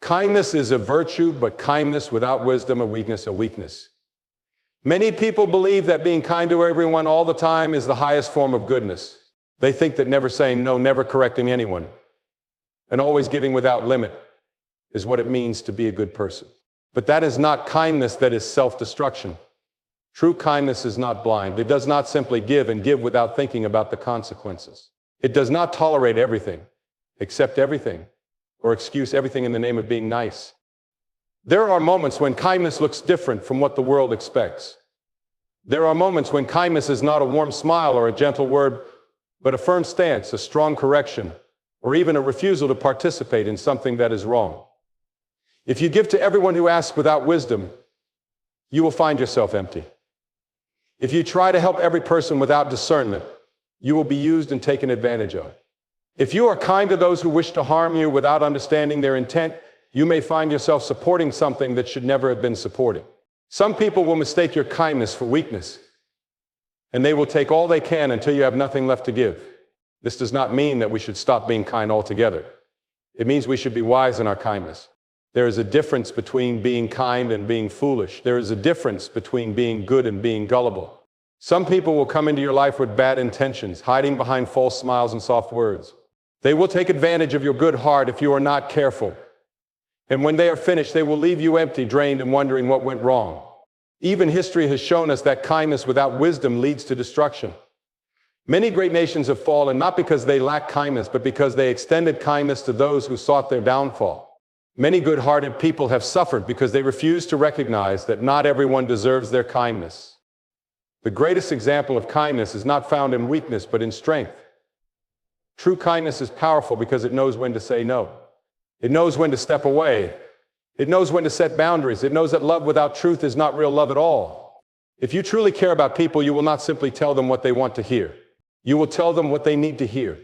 Kindness is a virtue, but kindness without wisdom, a weakness. Many people believe that being kind to everyone all the time is the highest form of goodness. They think that never saying no, never correcting anyone, and always giving without limit is what it means to be a good person. But that is not kindness, that is self-destruction. True kindness is not blind. It does not simply give and give without thinking about the consequences. It does not tolerate everything, accept everything, or excuse everything in the name of being nice. There are moments when kindness looks different from what the world expects. There are moments when kindness is not a warm smile or a gentle word, but a firm stance, a strong correction, or even a refusal to participate in something that is wrong. If you give to everyone who asks without wisdom, you will find yourself empty. If you try to help every person without discernment, you will be used and taken advantage of. If you are kind to those who wish to harm you without understanding their intent, you may find yourself supporting something that should never have been supported. Some people will mistake your kindness for weakness, and they will take all they can until you have nothing left to give. This does not mean that we should stop being kind altogether. It means we should be wise in our kindness. There is a difference between being kind and being foolish. There is a difference between being good and being gullible. Some people will come into your life with bad intentions, hiding behind false smiles and soft words. They will take advantage of your good heart if you are not careful. And when they are finished, they will leave you empty, drained, and wondering what went wrong. Even history has shown us that kindness without wisdom leads to destruction. Many great nations have fallen not because they lacked kindness, but because they extended kindness to those who sought their downfall. Many good-hearted people have suffered because they refuse to recognize that not everyone deserves their kindness. The greatest example of kindness is not found in weakness, but in strength. True kindness is powerful because it knows when to say no. It knows when to step away. It knows when to set boundaries. It knows that love without truth is not real love at all. If you truly care about people, you will not simply tell them what they want to hear. You will tell them what they need to hear.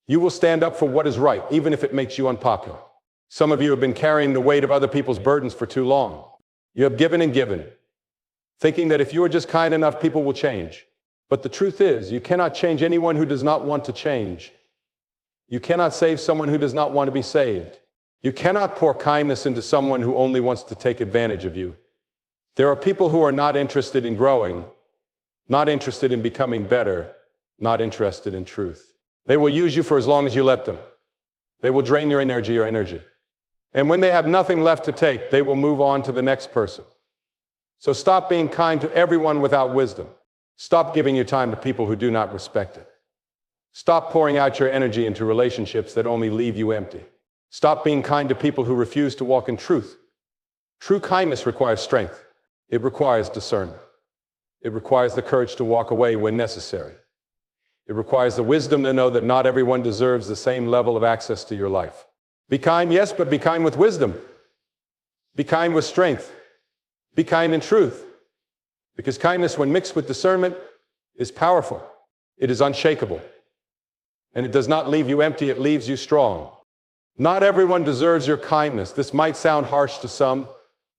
You will stand up for what is right, even if it makes you unpopular. Some of you have been carrying the weight of other people's burdens for too long. You have given and given, thinking that if you are just kind enough, people will change. But the truth is, you cannot change anyone who does not want to change. You cannot save someone who does not want to be saved. You cannot pour kindness into someone who only wants to take advantage of you. There are people who are not interested in growing, not interested in becoming better, not interested in truth. They will use you for as long as you let them. They will drain your energy. And when they have nothing left to take, they will move on to the next person. So stop being kind to everyone without wisdom. Stop giving your time to people who do not respect it. Stop pouring out your energy into relationships that only leave you empty. Stop being kind to people who refuse to walk in truth. True kindness requires strength. It requires discernment. It requires the courage to walk away when necessary. It requires the wisdom to know that not everyone deserves the same level of access to your life. Be kind, yes, but be kind with wisdom. Be kind with strength. Be kind in truth. Because kindness, when mixed with discernment, is powerful. It is unshakable. And it does not leave you empty, it leaves you strong. Not everyone deserves your kindness. This might sound harsh to some,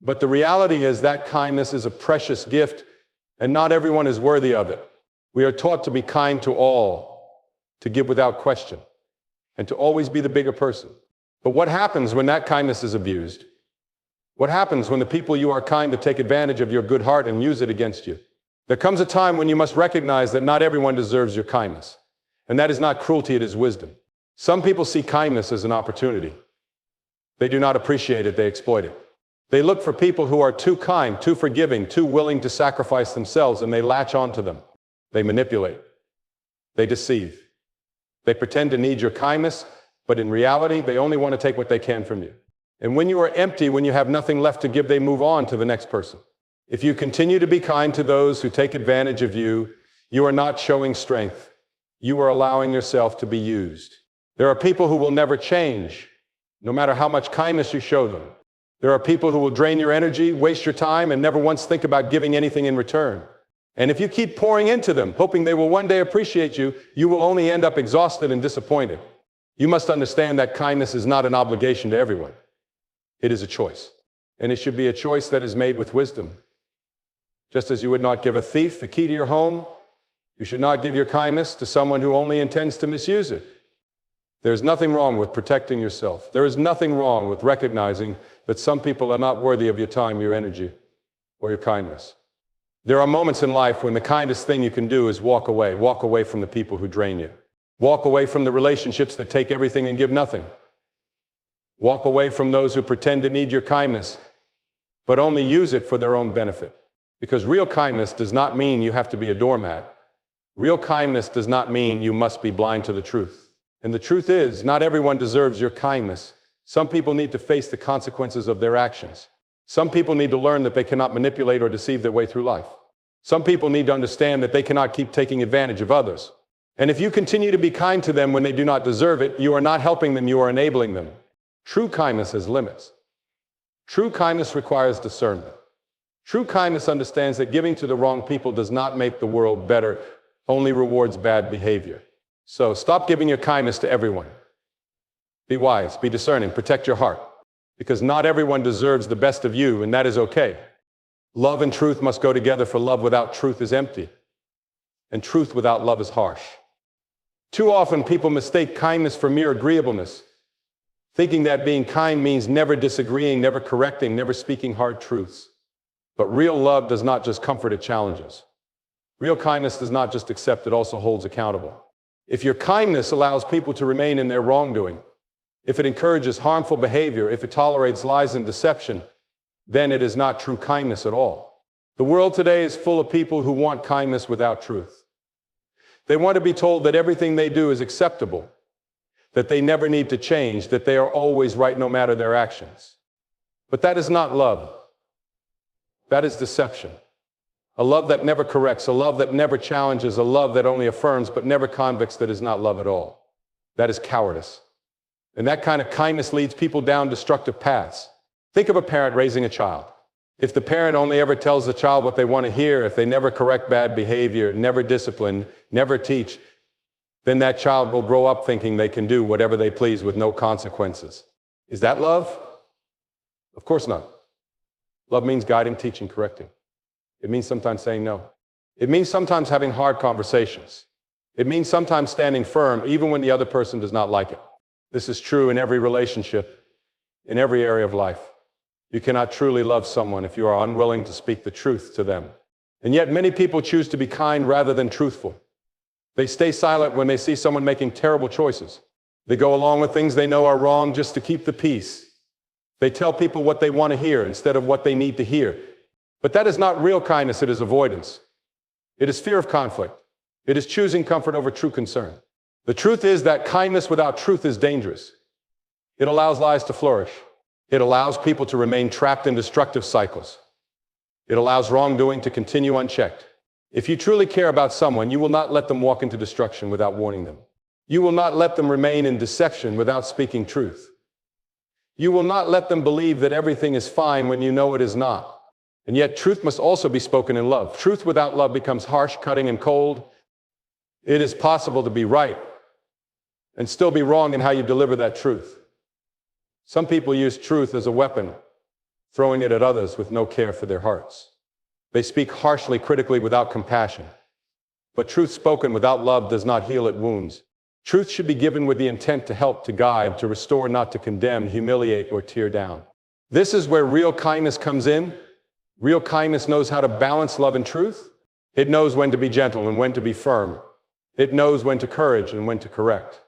but the reality is that kindness is a precious gift, and not everyone is worthy of it. We are taught to be kind to all, to give without question, and to always be the bigger person. But what happens when that kindness is abused? What happens when the people you are kind to take advantage of your good heart and use it against you? There comes a time when you must recognize that not everyone deserves your kindness. And that is not cruelty, it is wisdom. Some people see kindness as an opportunity. They do not appreciate it, they exploit it. They look for people who are too kind, too forgiving, too willing to sacrifice themselves, and they latch onto them. They manipulate. They deceive. They pretend to need your kindness, but in reality, they only want to take what they can from you. And when you are empty, when you have nothing left to give, they move on to the next person. If you continue to be kind to those who take advantage of you, you are not showing strength. You are allowing yourself to be used. There are people who will never change, no matter how much kindness you show them. There are people who will drain your energy, waste your time, and never once think about giving anything in return. And if you keep pouring into them, hoping they will one day appreciate you, you will only end up exhausted and disappointed. You must understand that kindness is not an obligation to everyone. It is a choice. And it should be a choice that is made with wisdom. Just as you would not give a thief the key to your home, you should not give your kindness to someone who only intends to misuse it. There's nothing wrong with protecting yourself. There is nothing wrong with recognizing that some people are not worthy of your time, your energy, or your kindness. There are moments in life when the kindest thing you can do is walk away. Walk away from the people who drain you. Walk away from the relationships that take everything and give nothing. Walk away from those who pretend to need your kindness, but only use it for their own benefit. Because real kindness does not mean you have to be a doormat. Real kindness does not mean you must be blind to the truth. And the truth is, not everyone deserves your kindness. Some people need to face the consequences of their actions. Some people need to learn that they cannot manipulate or deceive their way through life. Some people need to understand that they cannot keep taking advantage of others. And if you continue to be kind to them when they do not deserve it, you are not helping them, you are enabling them. True kindness has limits. True kindness requires discernment. True kindness understands that giving to the wrong people does not make the world better, only rewards bad behavior. So stop giving your kindness to everyone. Be wise, be discerning, protect your heart. Because not everyone deserves the best of you, and that is okay. Love and truth must go together, for love without truth is empty, and truth without love is harsh. Too often people mistake kindness for mere agreeableness, thinking that being kind means never disagreeing, never correcting, never speaking hard truths. But real love does not just comfort, it challenges. Real kindness does not just accept, it also holds accountable. If your kindness allows people to remain in their wrongdoing, if it encourages harmful behavior, if it tolerates lies and deception, then it is not true kindness at all. The world today is full of people who want kindness without truth. They want to be told that everything they do is acceptable, that they never need to change, that they are always right no matter their actions. But that is not love. That is deception. A love that never corrects, a love that never challenges, a love that only affirms but never convicts, that is not love at all. That is cowardice. And that kind of kindness leads people down destructive paths. Think of a parent raising a child. If the parent only ever tells the child what they want to hear, if they never correct bad behavior, never discipline, never teach, then that child will grow up thinking they can do whatever they please with no consequences. Is that love? Of course not. Love means guiding, teaching, correcting. It means sometimes saying no. It means sometimes having hard conversations. It means sometimes standing firm even when the other person does not like it. This is true in every relationship, in every area of life. You cannot truly love someone if you are unwilling to speak the truth to them. And yet many people choose to be kind rather than truthful. They stay silent when they see someone making terrible choices. They go along with things they know are wrong just to keep the peace. They tell people what they want to hear instead of what they need to hear. But that is not real kindness, it is avoidance. It is fear of conflict. It is choosing comfort over true concern. The truth is that kindness without truth is dangerous. It allows lies to flourish. It allows people to remain trapped in destructive cycles. It allows wrongdoing to continue unchecked. If you truly care about someone, you will not let them walk into destruction without warning them. You will not let them remain in deception without speaking truth. You will not let them believe that everything is fine when you know it is not. And yet truth must also be spoken in love. Truth without love becomes harsh, cutting, and cold. It is possible to be right and still be wrong in how you deliver that truth. Some people use truth as a weapon, throwing it at others with no care for their hearts. They speak harshly, critically, without compassion. But truth spoken without love does not heal its wounds. Truth should be given with the intent to help, to guide, to restore, not to condemn, humiliate, or tear down. This is where real kindness comes in. Real kindness knows how to balance love and truth. It knows when to be gentle and when to be firm. It knows when to encourage and when to correct.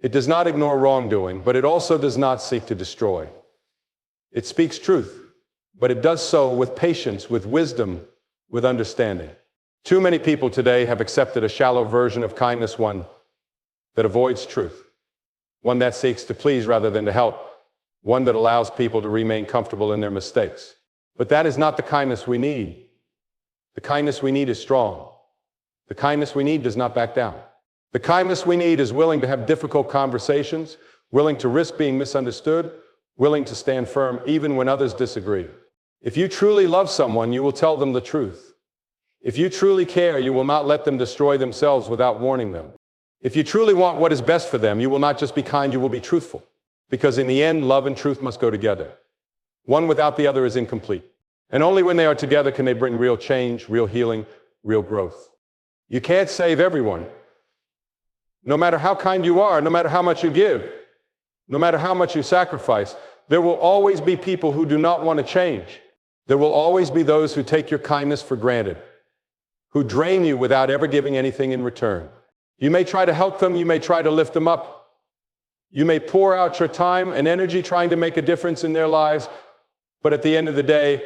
It does not ignore wrongdoing, but it also does not seek to destroy. It speaks truth, but it does so with patience, with wisdom, with understanding. Too many people today have accepted a shallow version of kindness, one that avoids truth, one that seeks to please rather than to help, one that allows people to remain comfortable in their mistakes. But that is not the kindness we need. The kindness we need is strong. The kindness we need does not back down. The kindness we need is willing to have difficult conversations, willing to risk being misunderstood, willing to stand firm even when others disagree. If you truly love someone, you will tell them the truth. If you truly care, you will not let them destroy themselves without warning them. If you truly want what is best for them, you will not just be kind, you will be truthful. Because in the end, love and truth must go together. One without the other is incomplete. And only when they are together can they bring real change, real healing, real growth. You can't save everyone, No matter how kind you are, no matter how much you give, no matter how much you sacrifice, there will always be people who do not want to change. There will always be those who take your kindness for granted, who drain you without ever giving anything in return. You may try to help them, you may try to lift them up, you may pour out your time and energy trying to make a difference in their lives, but at the end of the day,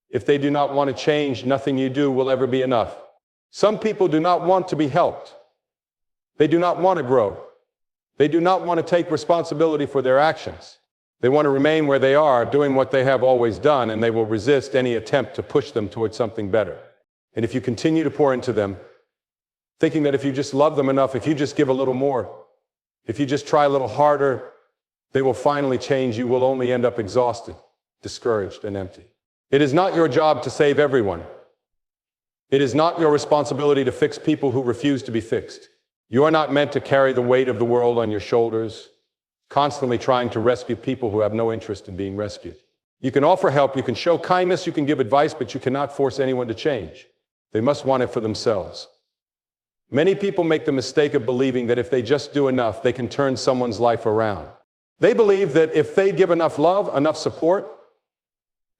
if they do not want to change, nothing you do will ever be enough. Some people do not want to be helped. They do not want to grow. They do not want to take responsibility for their actions. They want to remain where they are, doing what they have always done, and they will resist any attempt to push them towards something better. And if you continue to pour into them, thinking that if you just love them enough, if you just give a little more, if you just try a little harder, they will finally change, you will only end up exhausted, discouraged, and empty. It is not your job to save everyone. It is not your responsibility to fix people who refuse to be fixed. You are not meant to carry the weight of the world on your shoulders, constantly trying to rescue people who have no interest in being rescued. You can offer help, you can show kindness, you can give advice, but you cannot force anyone to change. They must want it for themselves. Many people make the mistake of believing that if they just do enough, they can turn someone's life around. They believe that if they give enough love, enough support,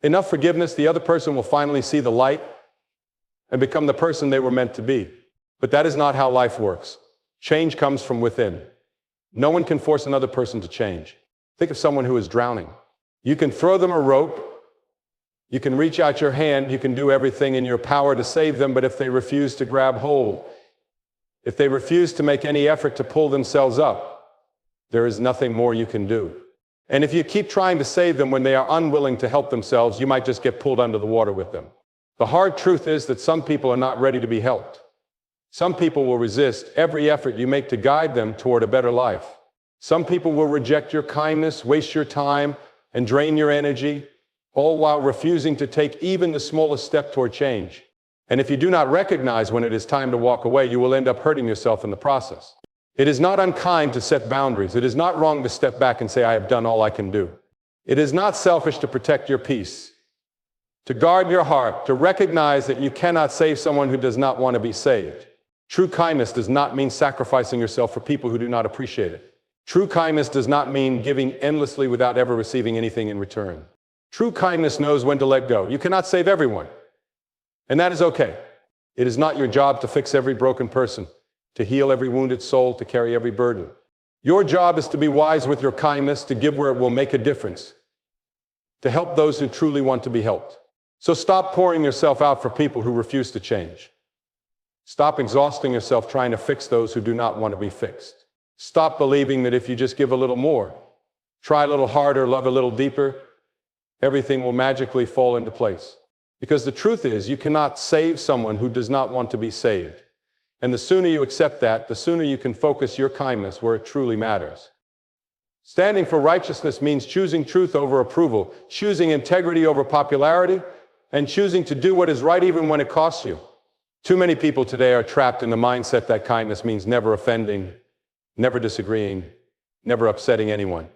enough forgiveness, the other person will finally see the light and become the person they were meant to be. But that is not how life works. Change comes from within. No one can force another person to change. Think of someone who is drowning. You can throw them a rope, you can reach out your hand, you can do everything in your power to save them, but if they refuse to grab hold, if they refuse to make any effort to pull themselves up, there is nothing more you can do. And if you keep trying to save them when they are unwilling to help themselves, you might just get pulled under the water with them. The hard truth is that some people are not ready to be helped. Some people will resist every effort you make to guide them toward a better life. Some people will reject your kindness, waste your time, and drain your energy, all while refusing to take even the smallest step toward change. And if you do not recognize when it is time to walk away, you will end up hurting yourself in the process. It is not unkind to set boundaries. It is not wrong to step back and say, I have done all I can do. It is not selfish to protect your peace, to guard your heart, to recognize that you cannot save someone who does not want to be saved. True kindness does not mean sacrificing yourself for people who do not appreciate it. True kindness does not mean giving endlessly without ever receiving anything in return. True kindness knows when to let go. You cannot save everyone, and that is okay. It is not your job to fix every broken person, to heal every wounded soul, to carry every burden. Your job is to be wise with your kindness, to give where it will make a difference, to help those who truly want to be helped. So stop pouring yourself out for people who refuse to change. Stop exhausting yourself trying to fix those who do not want to be fixed. Stop believing that if you just give a little more, try a little harder, love a little deeper, everything will magically fall into place. Because the truth is, you cannot save someone who does not want to be saved. And the sooner you accept that, the sooner you can focus your kindness where it truly matters. Standing for righteousness means choosing truth over approval, choosing integrity over popularity, and choosing to do what is right even when it costs you. Too many people today are trapped in the mindset that kindness means never offending, never disagreeing, never upsetting anyone.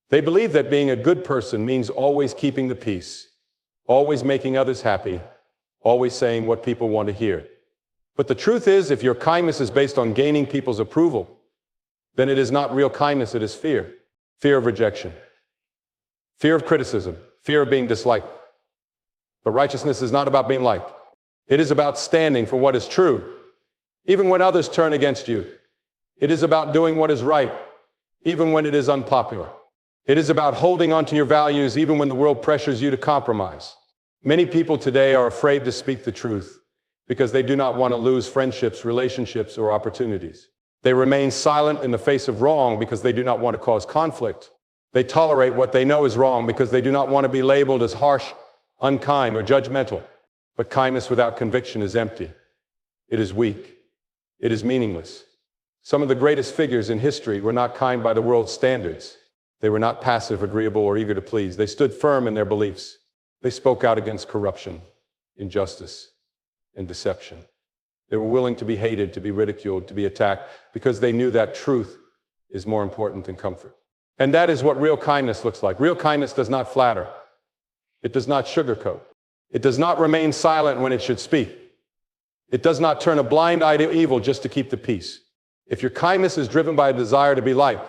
They believe that being a good person means always keeping the peace, always making others happy, always saying what people want to hear. But the truth is, if your kindness is based on gaining people's approval, then it is not real kindness, it is fear. Fear of rejection, fear of criticism, fear of being disliked. But righteousness is not about being liked. It is about standing for what is true, even when others turn against you. It is about doing what is right, even when it is unpopular. It is about holding on to your values, even when the world pressures you to compromise. Many people today are afraid to speak the truth because they do not want to lose friendships, relationships, or opportunities. They remain silent in the face of wrong because they do not want to cause conflict. They tolerate what they know is wrong because they do not want to be labeled as harsh, unkind, or judgmental. But kindness without conviction is empty. It is weak. It is meaningless. Some of the greatest figures in history were not kind by the world's standards. They were not passive, agreeable, or eager to please. They stood firm in their beliefs. They spoke out against corruption, injustice, and deception. They were willing to be hated, to be ridiculed, to be attacked, because they knew that truth is more important than comfort. And that is what real kindness looks like. Real kindness does not flatter. It does not sugarcoat. It does not remain silent when it should speak. It does not turn a blind eye to evil just to keep the peace. If your kindness is driven by a desire to be liked,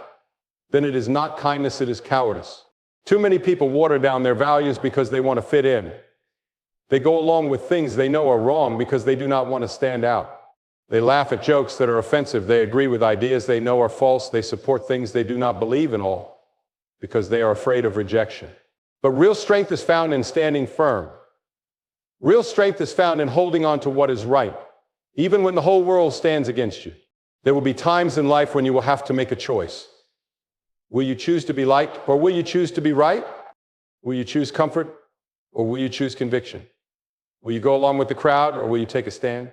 then it is not kindness, it is cowardice. Too many people water down their values because they want to fit in. They go along with things they know are wrong because they do not want to stand out. They laugh at jokes that are offensive. They agree with ideas they know are false. They support things they do not believe in all because they are afraid of rejection. But real strength is found in standing firm. Real strength is found in holding on to what is right, even when the whole world stands against you. There will be times in life when you will have to make a choice. Will you choose to be liked, or will you choose to be right? Will you choose comfort, or will you choose conviction? Will you go along with the crowd, or will you take a stand?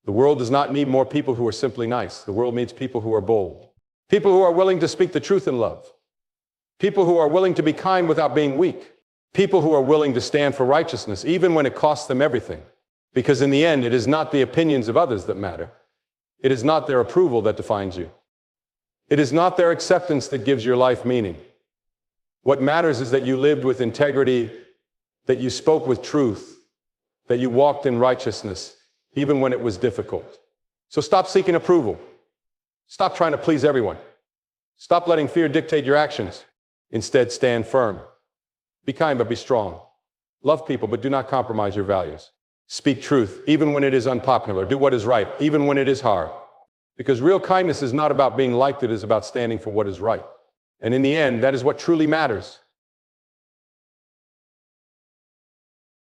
The world does not need more people who are simply nice. The world needs people who are bold. People who are willing to speak the truth in love. People who are willing to be kind without being weak. People who are willing to stand for righteousness, even when it costs them everything. Because in the end, it is not the opinions of others that matter. It is not their approval that defines you. It is not their acceptance that gives your life meaning. What matters is that you lived with integrity, that you spoke with truth, that you walked in righteousness, even when it was difficult. So stop seeking approval. Stop trying to please everyone. Stop letting fear dictate your actions. Instead, stand firm. Be kind, but be strong. Love people, but do not compromise your values. Speak truth, even when it is unpopular. Do what is right, even when it is hard. Because real kindness is not about being liked, it is about standing for what is right. And in the end, that is what truly matters.